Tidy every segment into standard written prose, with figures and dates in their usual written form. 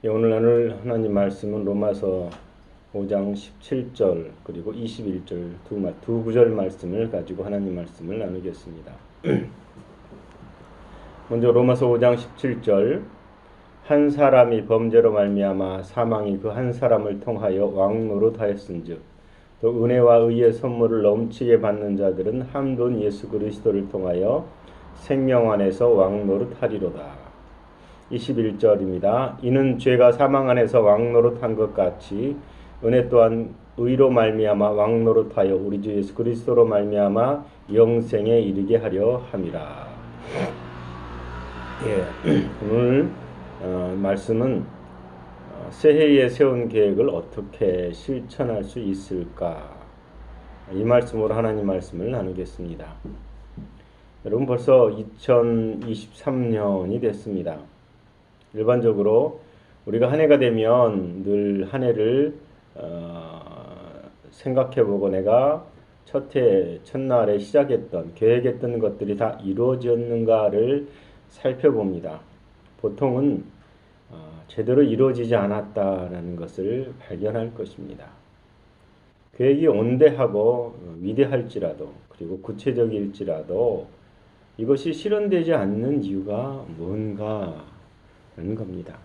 오늘 나눌 하나님 말씀은 로마서 5장 17절 그리고 21절 두 구절 말씀을 가지고 하나님 말씀을 나누겠습니다. 먼저 로마서 5장 17절 한 사람이 범죄로 말미암아 사망이 그 한 사람을 통하여 왕노릇하였은즉 또 은혜와 의의 선물을 넘치게 받는 자들은 한 분 예수 그리스도를 통하여 생명 안에서 왕노릇하리로다. 21절입니다. 이는 죄가 사망 안에서 왕노릇한 것 같이 은혜 또한 의로 말미암아 왕노릇하여 우리 주 예수 그리스도로 말미암아 영생에 이르게 하려 함이라. 오늘 말씀은 새해에 세운 계획을 어떻게 실천할 수 있을까? 이 말씀으로 하나님 말씀을 나누겠습니다. 여러분 벌써 2023년이 됐습니다. 일반적으로 우리가 한 해가 되면 늘 한 해를 생각해보고 내가 첫날에 시작했던 계획했던 것들이 다 이루어졌는가를 살펴봅니다. 보통은 제대로 이루어지지 않았다라는 것을 발견할 것입니다. 계획이 온대하고 위대할지라도 그리고 구체적일지라도 이것이 실현되지 않는 이유가 뭔가 하는 겁니다.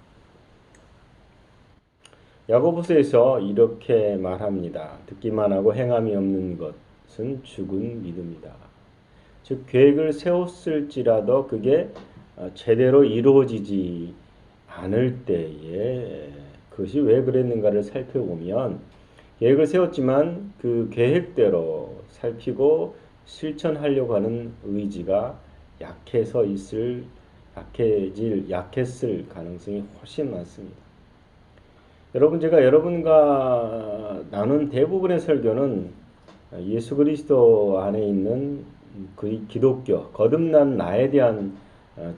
야고보서에서 이렇게 말합니다. 듣기만 하고 행함이 없는 것은 죽은 믿음이다. 즉 계획을 세웠을지라도 그게 제대로 이루어지지 않을 때에 그것이 왜 그랬는가를 살펴보면 계획을 세웠지만 그 계획대로 살피고 실천하려고 하는 의지가 약했을 가능성이 훨씬 많습니다. 여러분, 제가 여러분과 나눈 대부분의 설교는 예수 그리스도 안에 있는 그 기독교, 거듭난 나에 대한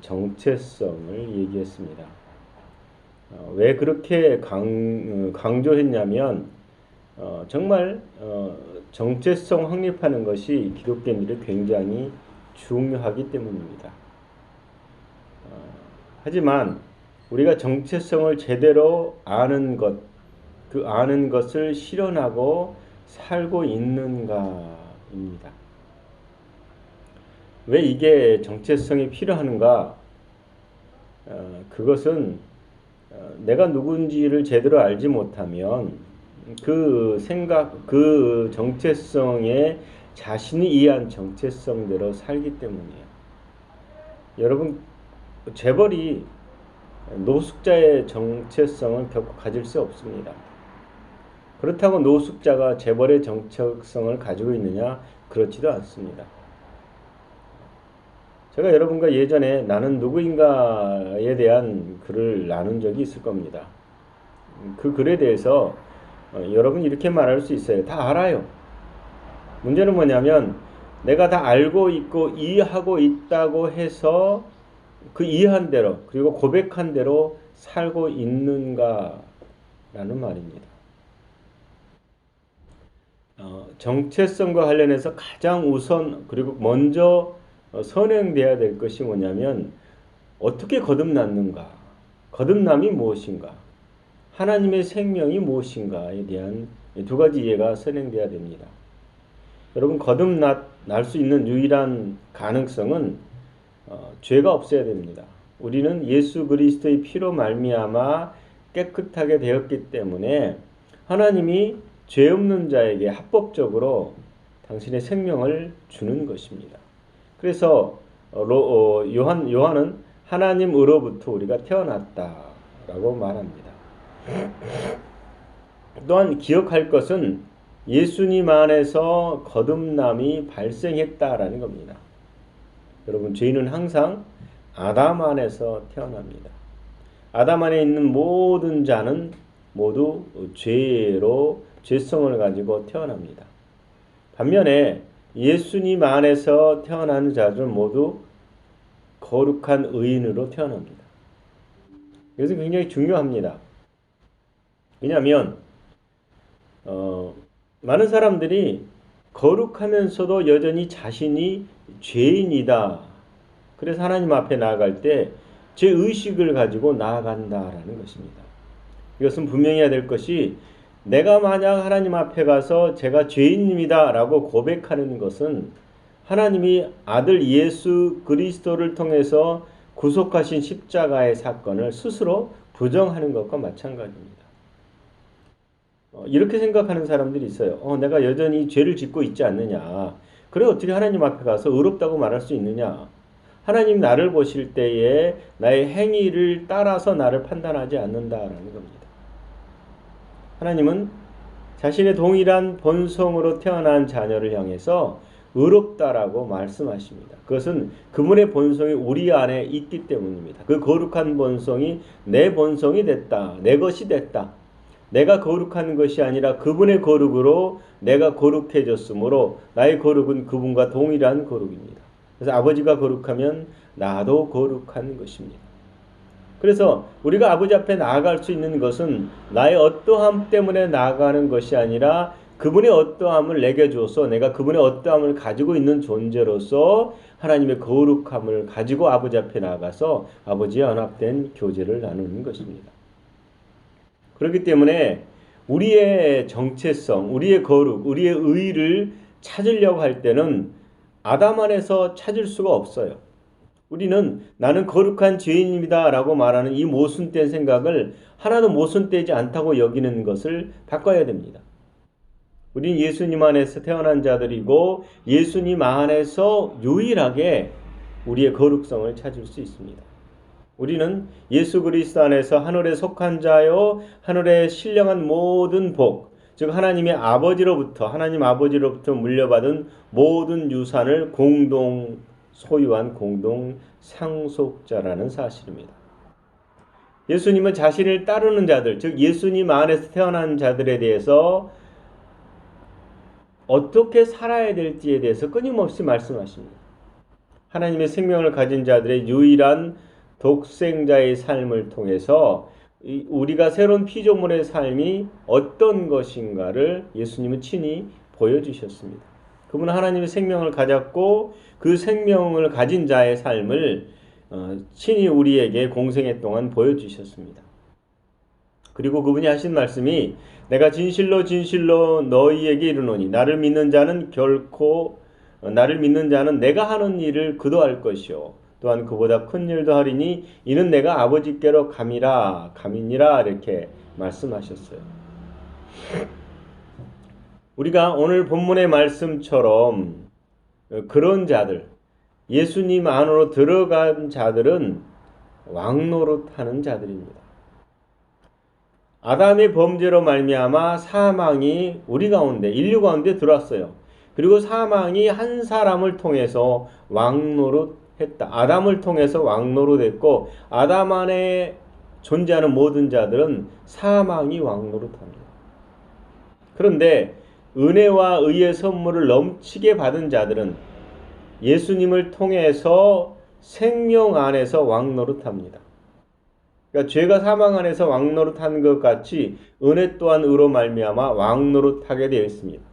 정체성을 얘기했습니다. 왜 그렇게 강조했냐면 정말 정체성 확립하는 것이 기독교인들이 굉장히 중요하기 때문입니다. 하지만 우리가 정체성을 제대로 아는 것, 그 아는 것을 실현하고 살고 있는가입니다. 왜 이게 정체성이 필요한가? 그것은 내가 누군지를 제대로 알지 못하면 그 정체성에 자신이 이해한 정체성대로 살기 때문이에요. 여러분, 재벌이 노숙자의 정체성을 결코 가질 수 없습니다. 그렇다고 노숙자가 재벌의 정체성을 가지고 있느냐? 그렇지도 않습니다. 제가 여러분과 예전에 나는 누구인가에 대한 글을 나눈 적이 있을 겁니다. 그 글에 대해서 여러분이 이렇게 말할 수 있어요. 다 알아요. 문제는 뭐냐면 내가 다 알고 있고 이해하고 있다고 해서 그 이해한 대로 그리고 고백한 대로 살고 있는가라는 말입니다. 정체성과 관련해서 가장 우선 그리고 먼저 선행돼야 될 것이 뭐냐면 어떻게 거듭났는가, 거듭남이 무엇인가, 하나님의 생명이 무엇인가에 대한 두 가지 이해가 선행돼야 됩니다. 여러분, 거듭날 수 있는 유일한 가능성은 죄가 없어야 됩니다. 우리는 예수 그리스도의 피로 말미암아 깨끗하게 되었기 때문에 하나님이 죄 없는 자에게 합법적으로 당신의 생명을 주는 것입니다. 그래서 요한은 하나님으로부터 우리가 태어났다라고 말합니다. 또한 기억할 것은 예수님 안에서 거듭남이 발생했다라는 겁니다. 여러분, 죄인은 항상 아담 안에서 태어납니다. 아담 안에 있는 모든 자는 모두 죄성을 가지고 태어납니다. 반면에 예수님 안에서 태어나는 자들은 모두 거룩한 의인으로 태어납니다. 이것은 굉장히 중요합니다. 왜냐하면 많은 사람들이 거룩하면서도 여전히 자신이 죄인이다. 그래서 하나님 앞에 나아갈 때 제 의식을 가지고 나아간다라는 것입니다. 이것은 분명해야 될 것이 내가 만약 하나님 앞에 가서 제가 죄인입니다 라고 고백하는 것은 하나님이 아들 예수 그리스도를 통해서 구속하신 십자가의 사건을 스스로 부정하는 것과 마찬가지입니다. 이렇게 생각하는 사람들이 있어요. 내가 여전히 죄를 짓고 있지 않느냐. 그래 어떻게 하나님 앞에 가서 의롭다고 말할 수 있느냐. 하나님 나를 보실 때에 나의 행위를 따라서 나를 판단하지 않는다라는 겁니다. 하나님은 자신의 동일한 본성으로 태어난 자녀를 향해서 의롭다라고 말씀하십니다. 그것은 그분의 본성이 우리 안에 있기 때문입니다. 그 거룩한 본성이 내 본성이 됐다. 내 것이 됐다. 내가 거룩한 것이 아니라 그분의 거룩으로 내가 거룩해졌으므로 나의 거룩은 그분과 동일한 거룩입니다. 그래서 아버지가 거룩하면 나도 거룩한 것입니다. 그래서 우리가 아버지 앞에 나아갈 수 있는 것은 나의 어떠함 때문에 나아가는 것이 아니라 그분의 어떠함을 내게 줘서 내가 그분의 어떠함을 가지고 있는 존재로서 하나님의 거룩함을 가지고 아버지 앞에 나아가서 아버지와 연합된 교제를 나누는 것입니다. 그렇기 때문에 우리의 정체성, 우리의 거룩, 우리의 의의를 찾으려고 할 때는 아담 안에서 찾을 수가 없어요. 우리는 나는 거룩한 죄인입니다 라고 말하는 이 모순된 생각을 하나도 모순되지 않다고 여기는 것을 바꿔야 됩니다. 우리는 예수님 안에서 태어난 자들이고 예수님 안에서 유일하게 우리의 거룩성을 찾을 수 있습니다. 우리는 예수 그리스도 안에서 하늘에 속한 자요 하늘에 신령한 모든 복, 즉 하나님 아버지로부터 물려받은 모든 유산을 공동 소유한 공동 상속자라는 사실입니다. 예수님은 자신을 따르는 자들, 즉 예수님 안에서 태어난 자들에 대해서 어떻게 살아야 될지에 대해서 끊임없이 말씀하십니다. 하나님의 생명을 가진 자들의 유일한 독생자의 삶을 통해서 우리가 새로운 피조물의 삶이 어떤 것인가를 예수님은 친히 보여주셨습니다. 그분은 하나님의 생명을 가졌고 그 생명을 가진 자의 삶을 친히 우리에게 공생애 동안 보여주셨습니다. 그리고 그분이 하신 말씀이 내가 진실로 진실로 너희에게 이르노니 나를 믿는 자는 내가 하는 일을 그도 할 것이요 또한 그보다 큰 일도 하리니 이는 내가 아버지께로 감이니라 이렇게 말씀하셨어요. 우리가 오늘 본문의 말씀처럼 그런 자들, 예수님 안으로 들어간 자들은 왕노릇하는 자들입니다. 아담의 범죄로 말미암아 사망이 우리 가운데, 인류 가운데 들어왔어요. 그리고 사망이 한 사람을 통해서 왕노릇했다. 아담을 통해서 왕노릇했고 아담 안에 존재하는 모든 자들은 사망이 왕노릇합니다. 그런데 은혜와 의의 선물을 넘치게 받은 자들은 예수님을 통해서 생명 안에서 왕노릇합니다. 그러니까 죄가 사망 안에서 왕노릇한 것 같이 은혜 또한 의로 말미암아 왕노릇하게 되어 있습니다.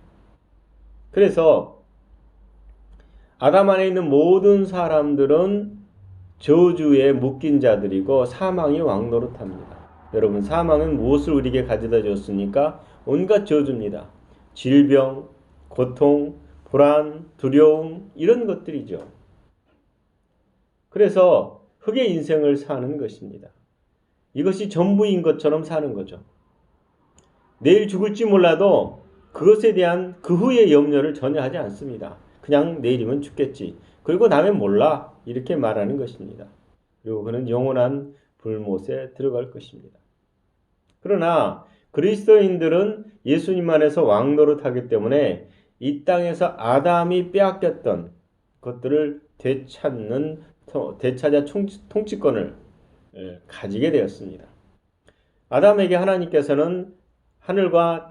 그래서 아담 안에 있는 모든 사람들은 저주에 묶인 자들이고 사망이 왕노릇합니다. 여러분, 사망은 무엇을 우리에게 가져다 줬습니까? 온갖 저주입니다. 질병, 고통, 불안, 두려움 이런 것들이죠. 그래서 흑의 인생을 사는 것입니다. 이것이 전부인 것처럼 사는 거죠. 내일 죽을지 몰라도 그것에 대한 그 후의 염려를 전혀 하지 않습니다. 그냥 내일이면 죽겠지. 그리고 나면 몰라. 이렇게 말하는 것입니다. 그리고 그는 영원한 불못에 들어갈 것입니다. 그러나 그리스도인들은 예수님 안에서 왕노릇하기 때문에 이 땅에서 아담이 빼앗겼던 것들을 되찾아 통치권을 가지게 되었습니다. 아담에게 하나님께서는 하늘과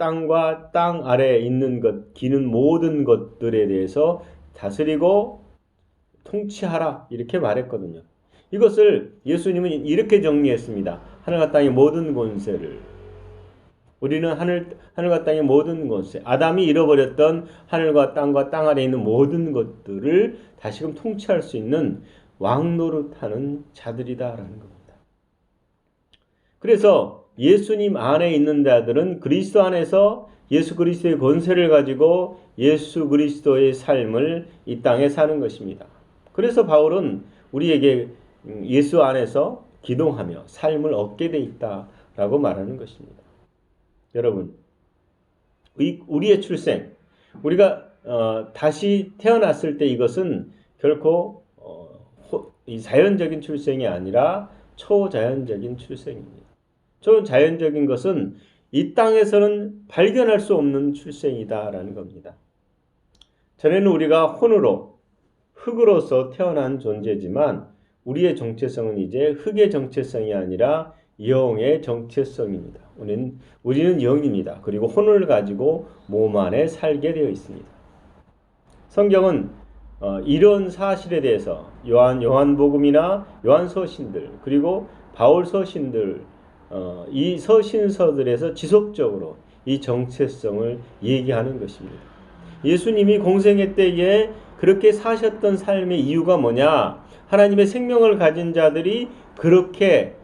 땅 아래에 있는 것, 기는 모든 것들에 대해서 다스리고 통치하라 이렇게 말했거든요. 이것을 예수님은 이렇게 정리했습니다. 하늘과 땅의 모든 권세를. 우리는 하늘과 땅의 모든 권세, 아담이 잃어버렸던 하늘과 땅 아래에 있는 모든 것들을 다시금 통치할 수 있는 왕노릇하는 자들이다라는 겁니다. 그래서 예수님 안에 있는 자들은 그리스도 안에서 예수 그리스도의 권세를 가지고 예수 그리스도의 삶을 이 땅에 사는 것입니다. 그래서 바울은 우리에게 예수 안에서 기동하며 삶을 얻게 돼 있다라고 말하는 것입니다. 여러분, 우리의 출생, 우리가 다시 태어났을 때 이것은 결코 이 자연적인 출생이 아니라 초자연적인 출생입니다. 초자연적인 것은 이 땅에서는 발견할 수 없는 출생이다라는 겁니다. 전에는 우리가 혼으로 흙으로서 태어난 존재지만 우리의 정체성은 이제 흙의 정체성이 아니라 영의 정체성입니다. 우리는 영입니다. 그리고 혼을 가지고 몸 안에 살게 되어 있습니다. 성경은 이런 사실에 대해서 요한복음이나 요한서신들 그리고 바울 서신들 이 서신서들에서 지속적으로 이 정체성을 얘기하는 것입니다. 예수님이 공생애 때에 그렇게 사셨던 삶의 이유가 뭐냐? 하나님의 생명을 가진 자들이 그렇게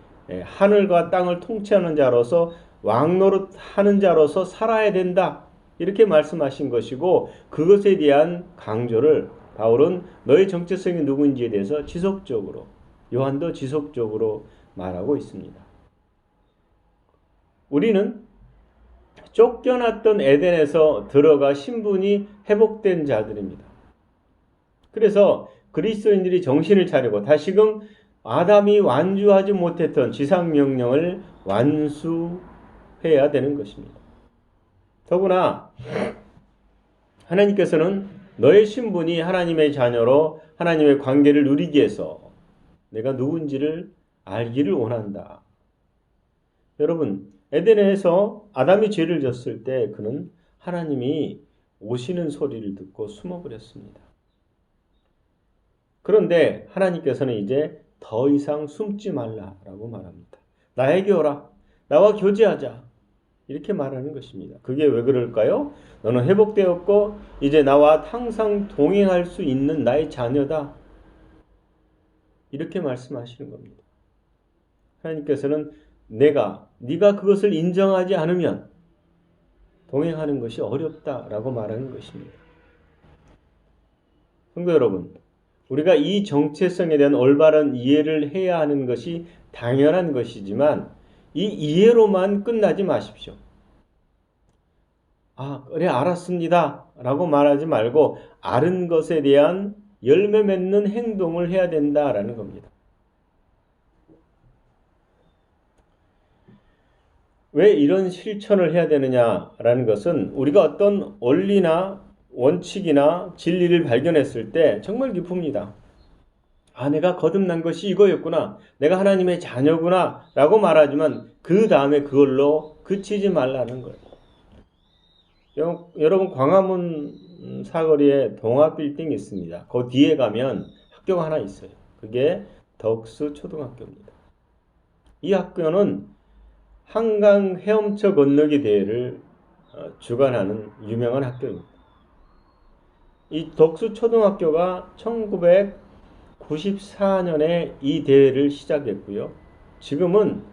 하늘과 땅을 통치하는 자로서 왕노릇하는 자로서 살아야 된다. 이렇게 말씀하신 것이고 그것에 대한 강조를 바울은 너의 정체성이 누구인지에 대해서 지속적으로 요한도 지속적으로 말하고 있습니다. 우리는 쫓겨났던 에덴에서 들어가 신분이 회복된 자들입니다. 그래서 그리스도인들이 정신을 차리고 다시금 아담이 완주하지 못했던 지상명령을 완수해야 되는 것입니다. 더구나 하나님께서는 너의 신분이 하나님의 자녀로 하나님의 관계를 누리기 위해서 내가 누군지를 알기를 원한다. 여러분, 에덴에서 아담이 죄를 졌을 때 그는 하나님이 오시는 소리를 듣고 숨어버렸습니다. 그런데 하나님께서는 이제 더 이상 숨지 말라라고 말합니다. 나에게 오라. 나와 교제하자. 이렇게 말하는 것입니다. 그게 왜 그럴까요? 너는 회복되었고 이제 나와 항상 동행할 수 있는 나의 자녀다. 이렇게 말씀하시는 겁니다. 하나님께서는 네가 그것을 인정하지 않으면 동행하는 것이 어렵다라고 말하는 것입니다. 성도 여러분, 우리가 이 정체성에 대한 올바른 이해를 해야 하는 것이 당연한 것이지만 이 이해로만 끝나지 마십시오. 그래 알았습니다 라고 말하지 말고 아는 것에 대한 열매 맺는 행동을 해야 된다라는 겁니다. 왜 이런 실천을 해야 되느냐라는 것은 우리가 어떤 원리나 원칙이나 진리를 발견했을 때 정말 기쁩니다. 내가 거듭난 것이 이거였구나. 내가 하나님의 자녀구나 라고 말하지만 그 다음에 그걸로 그치지 말라는 거예요. 여러분 광화문 사거리에 동아빌딩이 있습니다. 그 뒤에 가면 학교가 하나 있어요. 그게 덕수 초등학교입니다. 이 학교는 한강 헤엄쳐 건너기 대회를 주관하는 유명한 학교입니다. 이 덕수 초등학교가 1994년에 이 대회를 시작했고요. 지금은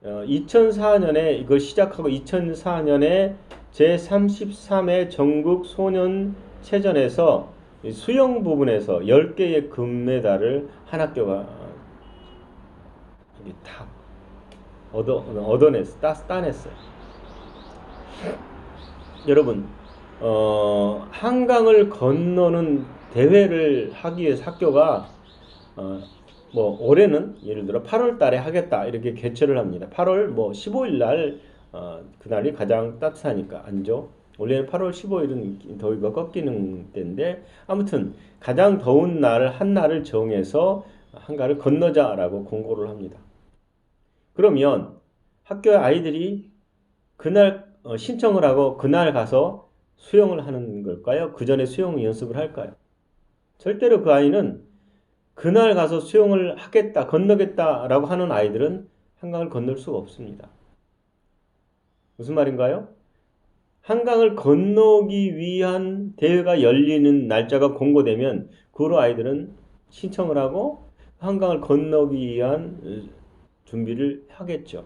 2004년에 이걸 시작하고 2004년에 제33회 전국 소년체전에서 수영 부분에서 10개의 금메달을 한 학교가 다 따냈어요. 여러분, 한강을 건너는 대회를 하기 위해서 학교가 올해는 예를 들어 8월 달에 하겠다 이렇게 개최를 합니다. 8월 15일 날 그날이 가장 따뜻하니까 안죠. 원래는 8월 15일은 더위가 꺾이는 때인데 아무튼 가장 더운 날 한 날을 정해서 한강을 건너자라고 공고를 합니다. 그러면 학교의 아이들이 그날 신청을 하고 그날 가서 수영을 하는 걸까요? 그 전에 수영 연습을 할까요? 절대로 그 아이는 그날 가서 수영을 하겠다, 건너겠다라고 하는 아이들은 한강을 건널 수가 없습니다. 무슨 말인가요? 한강을 건너기 위한 대회가 열리는 날짜가 공고되면 그 후로 아이들은 신청을 하고 한강을 건너기 위한 준비를 하겠죠.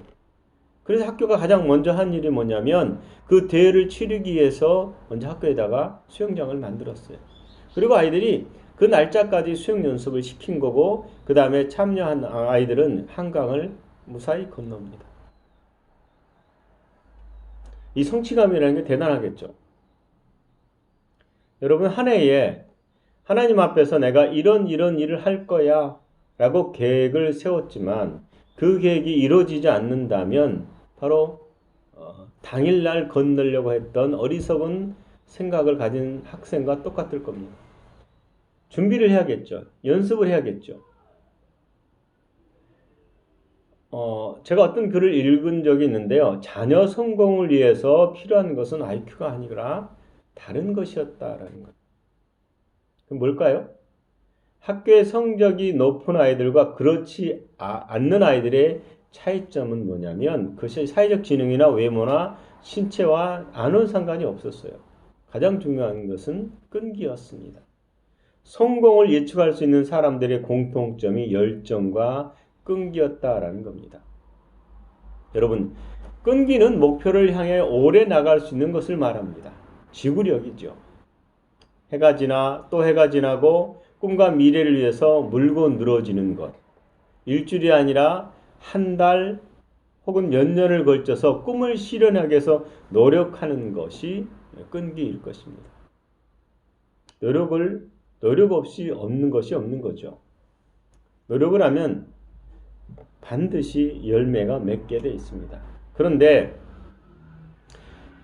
그래서 학교가 가장 먼저 한 일이 뭐냐면 그 대회를 치르기 위해서 먼저 학교에다가 수영장을 만들었어요. 그리고 아이들이 그 날짜까지 수영 연습을 시킨 거고 그 다음에 참여한 아이들은 한강을 무사히 건넙니다. 이 성취감이라는 게 대단하겠죠. 여러분 한 해에 하나님 앞에서 내가 이런 일을 할 거야 라고 계획을 세웠지만 그 계획이 이루어지지 않는다면 바로 당일날 건너려고 했던 어리석은 생각을 가진 학생과 똑같을 겁니다. 준비를 해야겠죠. 연습을 해야겠죠. 제가 어떤 글을 읽은 적이 있는데요. 자녀 성공을 위해서 필요한 것은 IQ가 아니라 다른 것이었다라는 것. 그럼 뭘까요? 학교의 성적이 높은 아이들과 그렇지 않는 아이들의 차이점은 뭐냐면 그것이 사회적 지능이나 외모나 신체와 아무런 상관이 없었어요. 가장 중요한 것은 끈기였습니다. 성공을 예측할 수 있는 사람들의 공통점이 열정과 끈기였다라는 겁니다. 여러분, 끈기는 목표를 향해 오래 나갈 수 있는 것을 말합니다. 지구력이죠. 해가 지나 또 해가 지나고 꿈과 미래를 위해서 물고 늘어지는 것. 일주일이 아니라 한 달 혹은 몇 년을 걸쳐서 꿈을 실현하기 위해서 노력하는 것이 끈기일 것입니다. 노력 없이 얻는 것이 없는 거죠. 노력을 하면 반드시 열매가 맺게 되어 있습니다. 그런데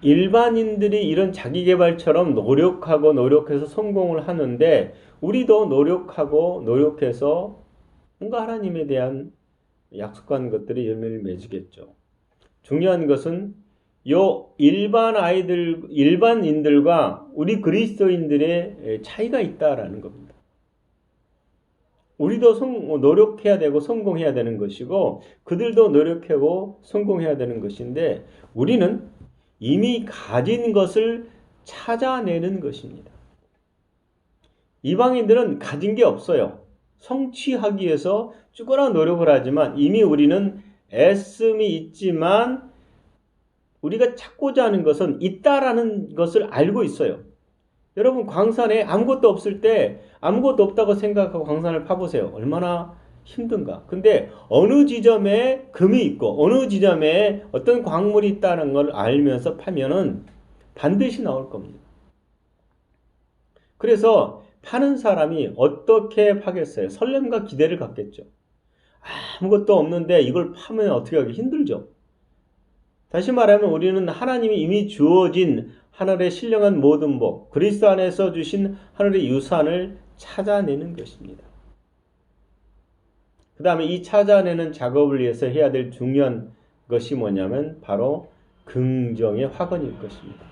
일반인들이 이런 자기계발처럼 노력해서 성공을 하는데 우리도 노력해서 뭔가 하나님에 대한 약속한 것들이 열매를 맺으겠죠. 중요한 것은 일반인들과 우리 그리스도인들의 차이가 있다라는 겁니다. 우리도 노력해야 되고 성공해야 되는 것이고 그들도 노력하고 성공해야 되는 것인데 우리는 이미 가진 것을 찾아내는 것입니다. 이방인들은 가진 게 없어요. 성취하기 위해서 죽어라 노력을 하지만 이미 우리는 애씀이 있지만 우리가 찾고자 하는 것은 있다라는 것을 알고 있어요. 여러분 광산에 아무것도 없을 때 아무것도 없다고 생각하고 광산을 파보세요. 얼마나 힘든가. 근데 어느 지점에 금이 있고 어느 지점에 어떤 광물이 있다는 걸 알면서 파면은 반드시 나올 겁니다. 그래서 파는 사람이 어떻게 파겠어요? 설렘과 기대를 갖겠죠. 아무것도 없는데 이걸 파면 어떻게 하기 힘들죠. 다시 말하면 우리는 하나님이 이미 주어진 하늘의 신령한 모든 복, 그리스도 안에서 주신 하늘의 유산을 찾아내는 것입니다. 그 다음에 이 찾아내는 작업을 위해서 해야 될 중요한 것이 뭐냐면 바로 긍정의 확언일 것입니다.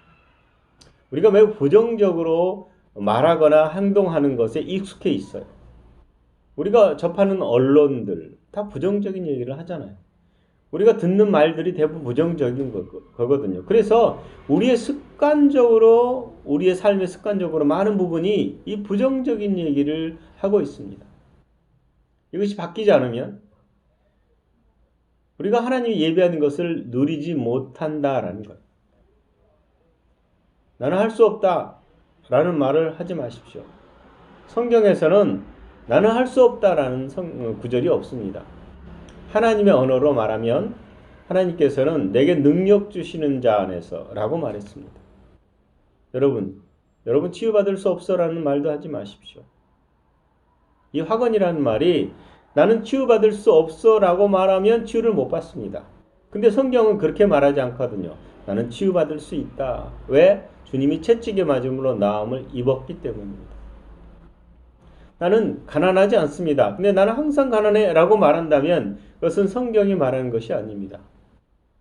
우리가 매우 부정적으로 말하거나 행동하는 것에 익숙해 있어요. 우리가 접하는 언론들 다 부정적인 얘기를 하잖아요. 우리가 듣는 말들이 대부분 부정적인 거거든요. 그래서 우리의 삶의 습관적으로 많은 부분이 이 부정적인 얘기를 하고 있습니다. 이것이 바뀌지 않으면 우리가 하나님이 예비하는 것을 누리지 못한다라는 거예요. 나는 할 수 없다 라는 말을 하지 마십시오. 성경에서는 나는 할 수 없다라는 구절이 없습니다. 하나님의 언어로 말하면 하나님께서는 내게 능력 주시는 자 안에서 라고 말했습니다. 여러분 치유받을 수 없어라는 말도 하지 마십시오. 이 확언이라는 말이 나는 치유받을 수 없어라고 말하면 치유를 못 받습니다. 근데 성경은 그렇게 말하지 않거든요. 나는 치유받을 수 있다. 왜? 주님이 채찍에 맞음으로 나음을 입었기 때문입니다. 나는 가난하지 않습니다. 근데 나는 항상 가난해 라고 말한다면 그것은 성경이 말하는 것이 아닙니다.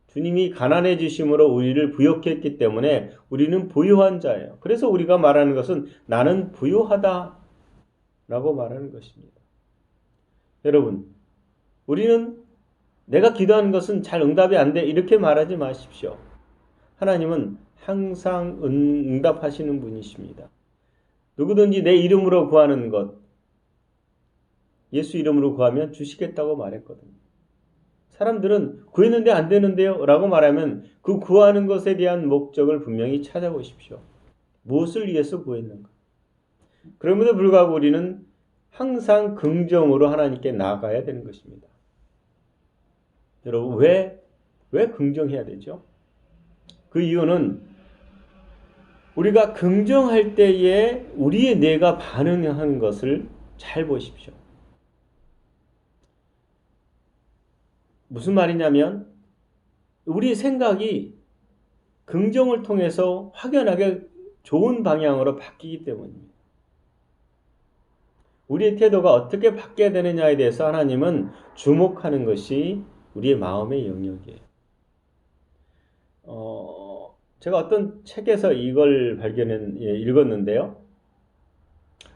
주님이 가난해지심으로 우리를 부욕했기 때문에 우리는 부유한 자예요. 그래서 우리가 말하는 것은 나는 부유하다 라고 말하는 것입니다. 여러분, 우리는 내가 기도하는 것은 잘 응답이 안 돼 이렇게 말하지 마십시오. 하나님은 항상 응답하시는 분이십니다. 누구든지 내 이름으로 구하는 것, 예수 이름으로 구하면 주시겠다고 말했거든요. 사람들은 구했는데 안 되는데요? 라고 말하면 그 구하는 것에 대한 목적을 분명히 찾아보십시오. 무엇을 위해서 구했는가? 그럼에도 불구하고 우리는 항상 긍정으로 하나님께 나아가야 되는 것입니다. 여러분, 왜 긍정해야 되죠? 그 이유는 우리가 긍정할 때에 우리의 뇌가 반응하는 것을 잘 보십시오. 무슨 말이냐면 우리 생각이 긍정을 통해서 확연하게 좋은 방향으로 바뀌기 때문입니다. 우리의 태도가 어떻게 바뀌어야 되느냐에 대해서 하나님은 주목하는 것이 우리의 마음의 영역이에요. 제가 어떤 책에서 이걸 읽었는데요.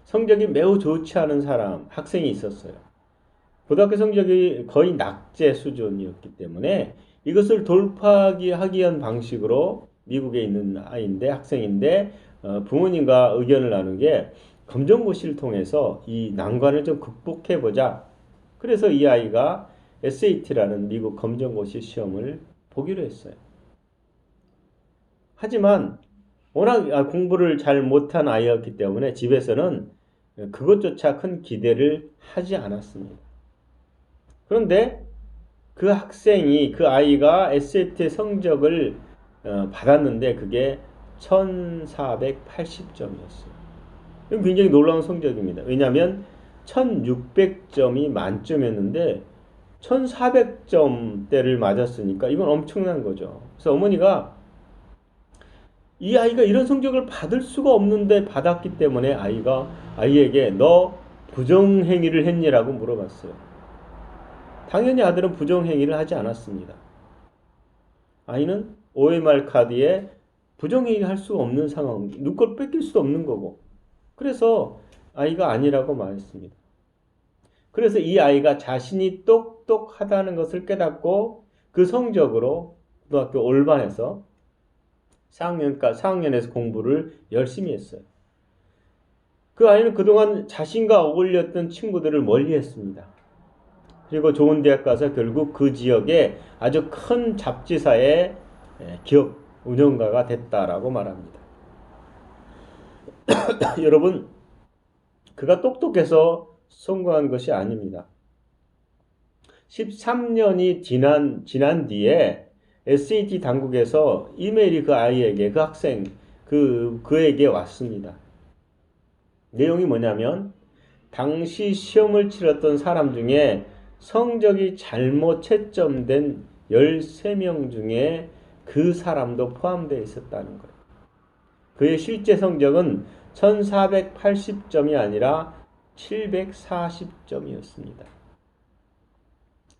성적이 매우 좋지 않은 학생이 있었어요. 고등학교 성적이 거의 낙제 수준이었기 때문에 이것을 돌파하기 위한 방식으로 미국에 있는 학생인데 부모님과 의견을 나눈 게 검정고시를 통해서 이 난관을 좀 극복해보자. 그래서 이 아이가 SAT라는 미국 검정고시 시험을 보기로 했어요. 하지만 워낙 공부를 잘 못한 아이였기 때문에 집에서는 그것조차 큰 기대를 하지 않았습니다. 그런데 그 아이가 SAT 성적을 받았는데 그게 1480점이었어요. 굉장히 놀라운 성적입니다. 왜냐하면 1600점이 만점이었는데 1400점대를 맞았으니까 이건 엄청난 거죠. 그래서 어머니가 이 아이가 이런 성적을 받을 수가 없는데 받았기 때문에 아이에게 너 부정행위를 했니라고 물어봤어요. 당연히 아들은 부정행위를 하지 않았습니다. 아이는 OMR 카드에 부정행위 할 수 없는 상황, 누굴 뺏길 수도 없는 거고. 그래서 아이가 아니라고 말했습니다. 그래서 이 아이가 자신이 똑똑하다는 것을 깨닫고 그 성적으로 고등학교 올반에서 4학년에서 공부를 열심히 했어요. 그 아이는 그동안 자신과 어울렸던 친구들을 멀리했습니다. 그리고 좋은 대학 가서 결국 그 지역에 아주 큰 잡지사의 기업 운영가가 됐다라고 말합니다. 여러분, 그가 똑똑해서 성공한 것이 아닙니다. 13년이 지난 뒤에 SAT 당국에서 이메일이 그 아이에게, 그에게 왔습니다. 내용이 뭐냐면 당시 시험을 치렀던 사람 중에 성적이 잘못 채점된 13명 중에 그 사람도 포함되어 있었다는 거예요. 그의 실제 성적은 1480점이 아니라 740점이었습니다.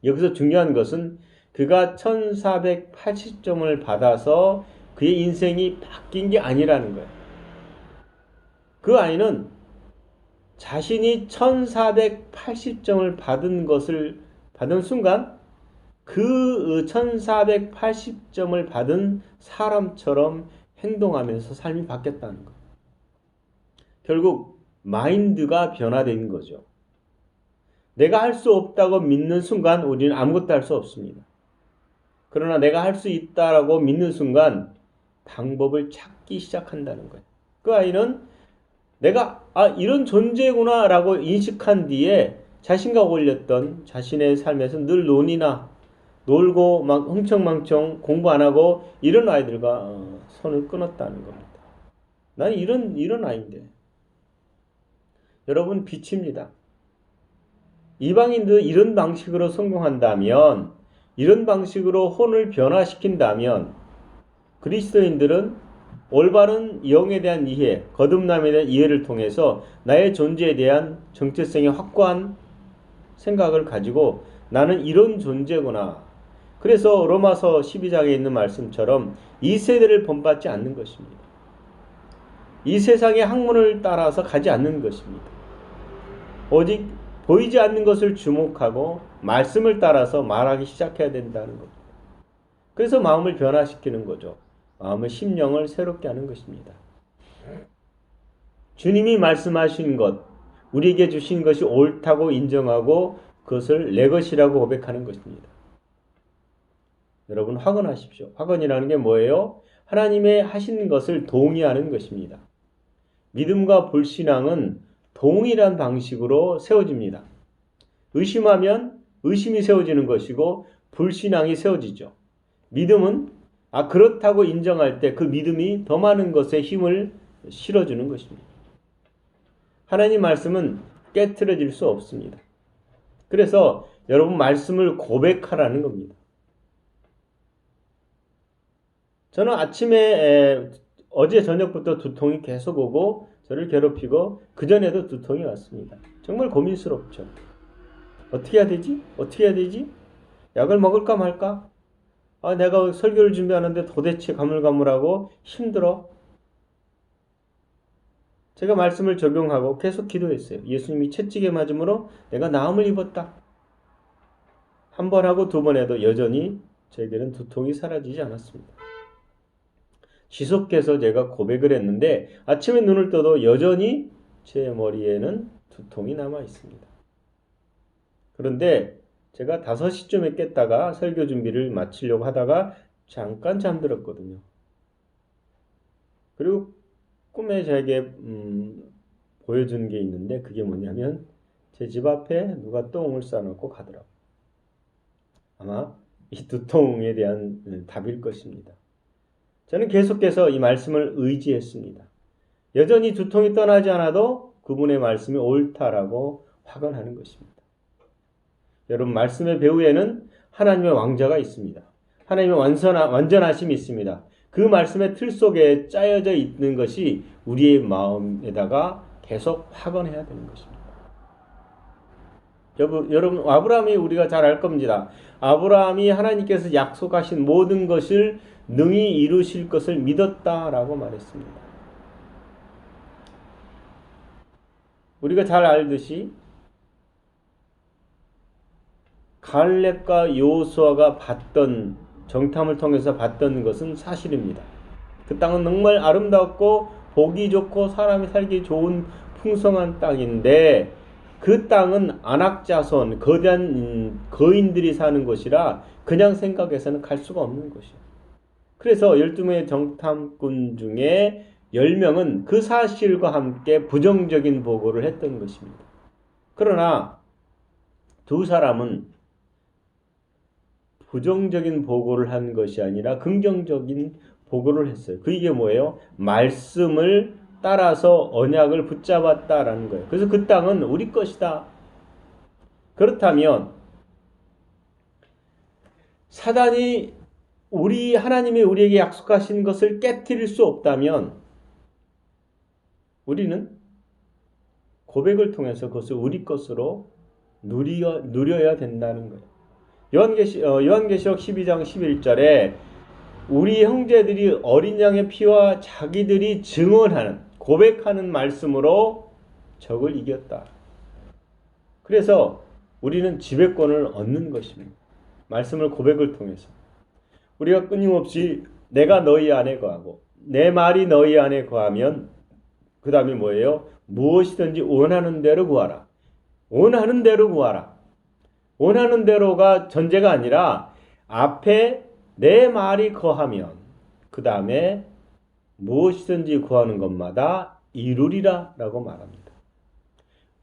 여기서 중요한 것은 그가 1480점을 받아서 그의 인생이 바뀐 게 아니라는 거예요. 그 아이는 자신이 1480점을 받은 순간 그 1480점을 받은 사람처럼 행동하면서 삶이 바뀌었다는 거예요. 결국 마인드가 변화된 거죠. 내가 할 수 없다고 믿는 순간 우리는 아무것도 할 수 없습니다. 그러나 내가 할 수 있다라고 믿는 순간 방법을 찾기 시작한다는 거예요. 그 아이는 내가 이런 존재구나 라고 인식한 뒤에 자신과 어울렸던 자신의 삶에서 늘 놀고 막 흥청망청 공부 안 하고 이런 아이들과 손을 끊었다는 겁니다. 난 이런 아이인데. 여러분, 빛입니다. 이방인도 이런 방식으로 성공한다면, 이런 방식으로 혼을 변화시킨다면 그리스도인들은 올바른 영에 대한 이해, 거듭남에 대한 이해를 통해서 나의 존재에 대한 정체성이 확고한 생각을 가지고 나는 이런 존재구나. 그래서 로마서 12장에 있는 말씀처럼 이 세대를 본받지 않는 것입니다. 이 세상의 학문을 따라서 가지 않는 것입니다. 오직 보이지 않는 것을 주목하고 말씀을 따라서 말하기 시작해야 된다는 겁니다. 그래서 마음을 변화시키는 거죠. 마음의 심령을 새롭게 하는 것입니다. 주님이 말씀하신 것, 우리에게 주신 것이 옳다고 인정하고 그것을 내 것이라고 고백하는 것입니다. 여러분 확언하십시오. 확언이라는 게 뭐예요? 하나님의 하신 것을 동의하는 것입니다. 믿음과 불신앙은 동일한 방식으로 세워집니다. 의심하면 의심이 세워지는 것이고 불신앙이 세워지죠. 믿음은 그렇다고 인정할 때 그 믿음이 더 많은 것에 힘을 실어주는 것입니다. 하나님 말씀은 깨트려질 수 없습니다. 그래서 여러분 말씀을 고백하라는 겁니다. 저는 아침에 어제 저녁부터 두통이 계속 오고 저를 괴롭히고 그전에도 두통이 왔습니다. 정말 고민스럽죠. 어떻게 해야 되지? 어떻게 해야 되지? 약을 먹을까 말까? 내가 설교를 준비하는데 도대체 가물가물하고 힘들어. 제가 말씀을 적용하고 계속 기도했어요. 예수님이 채찍에 맞음으로 내가 나음을 입었다. 한 번 하고 두 번 해도 여전히 저에게는 두통이 사라지지 않았습니다. 지속해서 제가 고백을 했는데 아침에 눈을 떠도 여전히 제 머리에는 두통이 남아 있습니다. 그런데 제가 5시쯤에 깼다가 설교 준비를 마치려고 하다가 잠깐 잠들었거든요. 그리고 꿈에 저에게 보여준 게 있는데 그게 뭐냐면 제 집 앞에 누가 똥을 싸놓고 가더라고요. 아마 이 두통에 대한 답일 것입니다. 저는 계속해서 이 말씀을 의지했습니다. 여전히 두통이 떠나지 않아도 그분의 말씀이 옳다라고 확언하는 것입니다. 여러분 말씀의 배후에는 하나님의 왕자가 있습니다. 하나님의 완전하심이 있습니다. 그 말씀의 틀 속에 짜여져 있는 것이 우리의 마음에다가 계속 확언해야 되는 것입니다. 여러분 아브라함이 우리가 잘 알 겁니다. 아브라함이 하나님께서 약속하신 모든 것을 능히 이루실 것을 믿었다라고 말했습니다. 우리가 잘 알듯이 갈렙과 여호수아가 봤던 정탐을 통해서 봤던 것은 사실입니다. 그 땅은 정말 아름답고 보기 좋고 사람이 살기 좋은 풍성한 땅인데 그 땅은 안악자손 거대한 거인들이 사는 곳이라 그냥 생각해서는 갈 수가 없는 곳이에요. 그래서 12명의 정탐꾼 중에 10명은 그 사실과 함께 부정적인 보고를 했던 것입니다. 그러나 두 사람은 부정적인 보고를 한 것이 아니라 긍정적인 보고를 했어요. 그게 뭐예요? 말씀을 따라서 언약을 붙잡았다라는 거예요. 그래서 그 땅은 우리 것이다. 그렇다면 사단이 하나님이 우리에게 약속하신 것을 깨트릴 수 없다면 우리는 고백을 통해서 그것을 우리 것으로 누려야 된다는 거예요. 요한계시록 12장 11절에 우리 형제들이 어린 양의 피와 자기들이 증언하는 고백하는 말씀으로 적을 이겼다. 그래서 우리는 지배권을 얻는 것입니다. 말씀을 고백을 통해서 우리가 끊임없이 내가 너희 안에 거하고 내 말이 너희 안에 거하면 그 다음에 뭐예요? 무엇이든지 원하는 대로 구하라. 원하는 대로 구하라. 원하는 대로가 전제가 아니라 앞에 내 말이 거하면 그 다음에 무엇이든지 구하는 것마다 이루리라 라고 말합니다.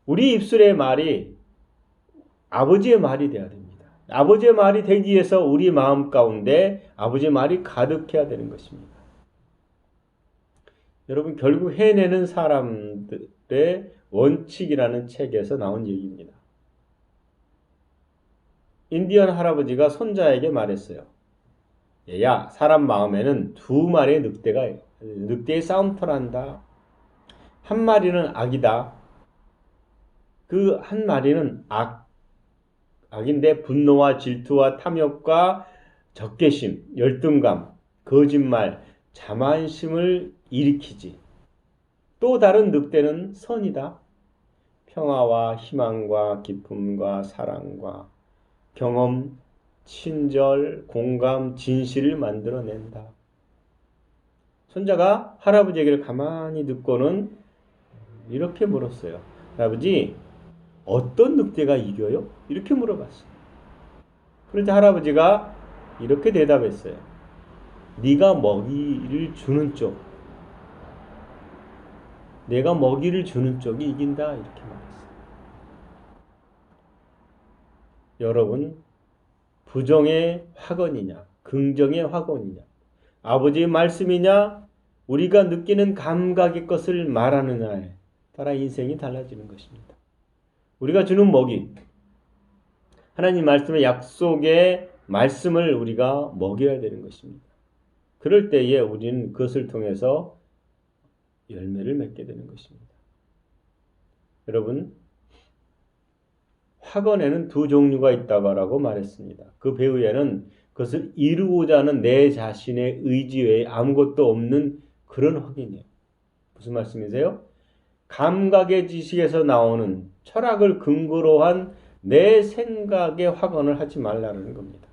우리 입술의 말이 아버지의 말이 되어야 됩니다. 아버지의 말이 되기 위해서 우리 마음 가운데 아버지의 말이 가득해야 되는 것입니다. 여러분 결국 해내는 사람들의 원칙이라는 책에서 나온 얘기입니다. 인디언 할아버지가 손자에게 말했어요. 얘야, 사람 마음에는 두 마리의 늑대의 싸움터란다. 한 마리는 악이다. 그 한 마리는 악인데 분노와 질투와 탐욕과 적개심, 열등감, 거짓말, 자만심을 일으키지. 또 다른 늑대는 선이다. 평화와 희망과 기쁨과 사랑과 경험, 친절, 공감, 진실을 만들어낸다. 손자가 할아버지 얘기를 가만히 듣고는 이렇게 물었어요. 할아버지, 어떤 늑대가 이겨요? 이렇게 물어봤어요. 그런데 할아버지가 이렇게 대답했어요. 네가 먹이를 주는 쪽, 내가 먹이를 주는 쪽이 이긴다. 이렇게 말했어요. 여러분, 부정의 확언이냐, 긍정의 확언이냐, 아버지의 말씀이냐, 우리가 느끼는 감각의 것을 말하느냐에 따라 인생이 달라지는 것입니다. 우리가 주는 먹이, 하나님 말씀의 약속의 말씀을 우리가 먹여야 되는 것입니다. 그럴 때에 우리는 그것을 통해서 열매를 맺게 되는 것입니다. 여러분, 학원에는 두 종류가 있다고 말했습니다. 그 배후에는 그것을 이루고자 하는 내 자신의 의지 외에 아무것도 없는 그런 확인이에요. 무슨 말씀이세요? 감각의 지식에서 나오는 철학을 근거로 한 내 생각의 학원을 하지 말라는 겁니다.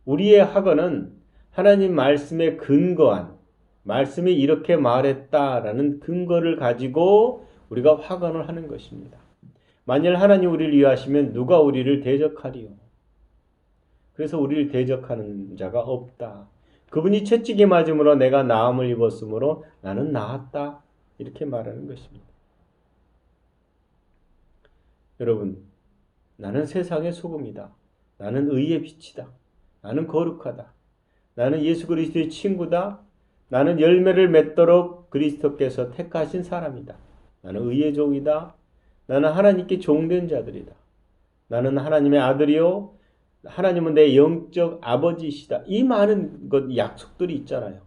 우리의 학원은 하나님 말씀에 근거한, 말씀이 이렇게 말했다라는 근거를 가지고 우리가 학원을 하는 것입니다. 만일 하나님 우리를 위하시면 누가 우리를 대적하리요? 그래서 우리를 대적하는 자가 없다. 그분이 채찍에 맞음으로 내가 나음을 입었으므로 나는 나았다. 이렇게 말하는 것입니다. 여러분, 나는 세상의 소금이다. 나는 의의 빛이다. 나는 거룩하다. 나는 예수 그리스도의 친구다. 나는 열매를 맺도록 그리스도께서 택하신 사람이다. 나는 의의 종이다. 나는 하나님께 종된 자들이다. 나는 하나님의 아들이요. 하나님은 내 영적 아버지이시다. 이 많은 약속들이 있잖아요.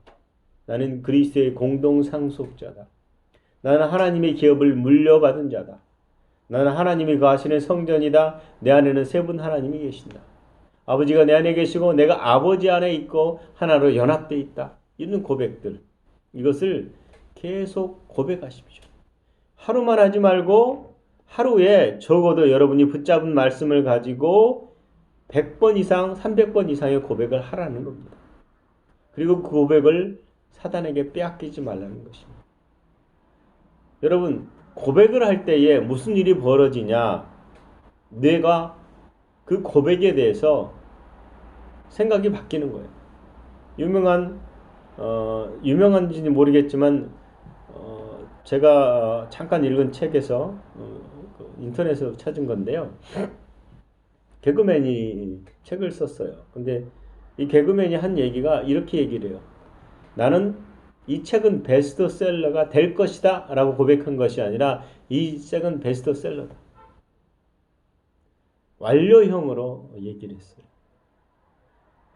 나는 그리스도의 공동 상속자다. 나는 하나님의 기업을 물려받은 자다. 나는 하나님이 거하시는 성전이다. 내 안에는 세 분 하나님이 계신다. 아버지가 내 안에 계시고 내가 아버지 안에 있고 하나로 연합되어 있다. 이런 고백들. 이것을 계속 고백하십시오. 하루만 하지 말고 하루에 적어도 여러분이 붙잡은 말씀을 가지고 100번 이상, 300번 이상의 고백을 하라는 겁니다. 그리고 그 고백을 사단에게 빼앗기지 말라는 것입니다. 여러분, 고백을 할 때에 무슨 일이 벌어지냐? 뇌가 그 고백에 대해서 생각이 바뀌는 거예요. 유명한지는 모르겠지만 제가 잠깐 읽은 책에서 인터넷에서 찾은 건데요. 개그맨이 책을 썼어요. 근데 이 개그맨이 한 얘기가 이렇게 얘기를 해요. 나는 이 책은 베스트셀러가 될 것이다 라고 고백한 것이 아니라 이 책은 베스트셀러다. 완료형으로 얘기를 했어요.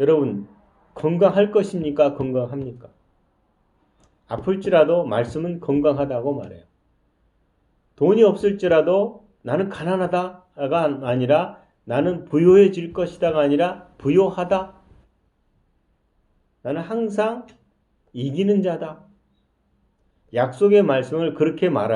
여러분, 건강할 것입니까? 건강합니까? 아플지라도 말씀은 건강하다고 말해요. 돈이 없을지라도 나는 가난하다가 아니라 나는 부유해질 것이다가 아니라 부유하다. 나는 항상 이기는 자다. 약속의 말씀을 그렇게 말할